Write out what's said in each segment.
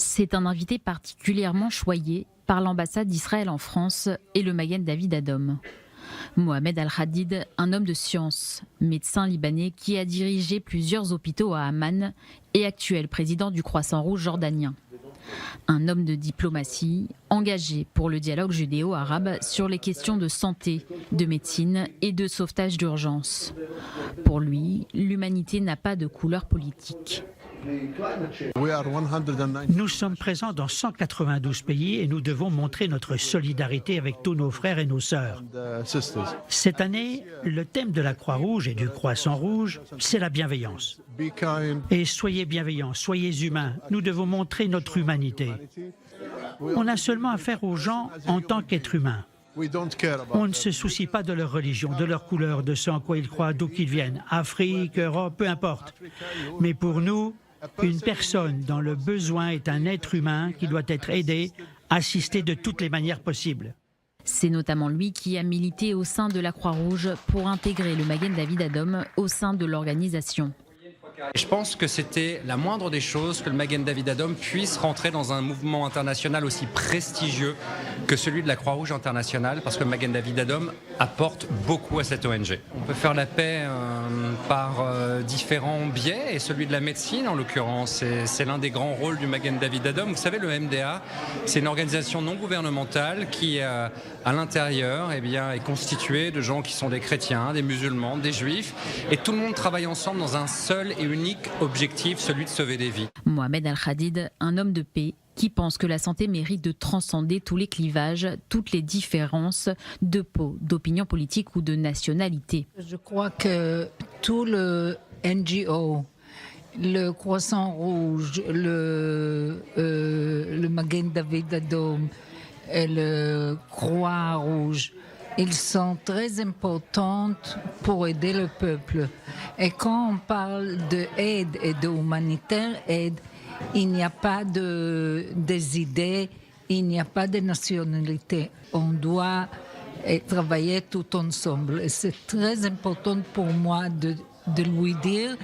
C'est un invité particulièrement choyé par l'ambassade d'Israël en France et le Magen David Adom. Mohamed Al-Hadid, un homme de science, médecin libanais qui a dirigé plusieurs hôpitaux à Amman et actuel président du Croissant Rouge jordanien. Un homme de diplomatie, engagé pour le dialogue judéo-arabe sur les questions de santé, de médecine et de sauvetage d'urgence. Pour lui, l'humanité n'a pas de couleur politique. Nous sommes présents dans 192 pays et nous devons montrer notre solidarité avec tous nos frères et nos sœurs. Cette année, le thème de la Croix-Rouge et du Croissant Rouge, c'est la bienveillance. Et soyez bienveillants, soyez humains, nous devons montrer notre humanité. On a seulement affaire aux gens en tant qu'êtres humains. On ne se soucie pas de leur religion, de leur couleur, de ce en quoi ils croient, d'où qu'ils viennent, Afrique, Europe, peu importe. Mais pour nous, une personne dans le besoin est un être humain qui doit être aidé, assisté de toutes les manières possibles. C'est notamment lui qui a milité au sein de la Croix-Rouge pour intégrer le Magen David Adom au sein de l'organisation. Je pense que c'était la moindre des choses que le Magen David Adom puisse rentrer dans un mouvement international aussi prestigieux que celui de la Croix-Rouge internationale, parce que le Magen David Adom apporte beaucoup à cette ONG. On peut faire la paix par différents biais, et celui de la médecine en l'occurrence, c'est l'un des grands rôles du Magen David Adom. Vous savez, le MDA, c'est une organisation non gouvernementale qui, à l'intérieur, est constituée de gens qui sont des chrétiens, des musulmans, des juifs, et tout le monde travaille ensemble dans un seul et unique objectif, celui de sauver des vies. Mohamed Al-Hadid, un homme de paix qui pense que la santé mérite de transcender tous les clivages, toutes les différences de peau, d'opinion politique ou de nationalité. Je crois que tout le NGO, le Croissant Rouge, le Magen David Adom et le Croix Rouge, ils sont très importants pour aider le peuple. Et quand on parle d'aide et d'humanitaire aide, il n'y a pas des idées, il n'y a pas de nationalité. On doit travailler tout ensemble. Et c'est très important pour moi de lui dire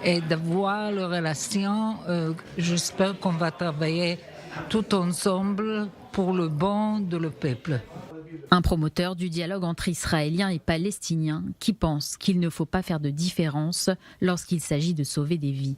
et d'avoir la relation. J'espère qu'on va travailler tout ensemble pour le bon de le peuple. Un promoteur du dialogue entre Israéliens et Palestiniens qui pense qu'il ne faut pas faire de différence lorsqu'il s'agit de sauver des vies.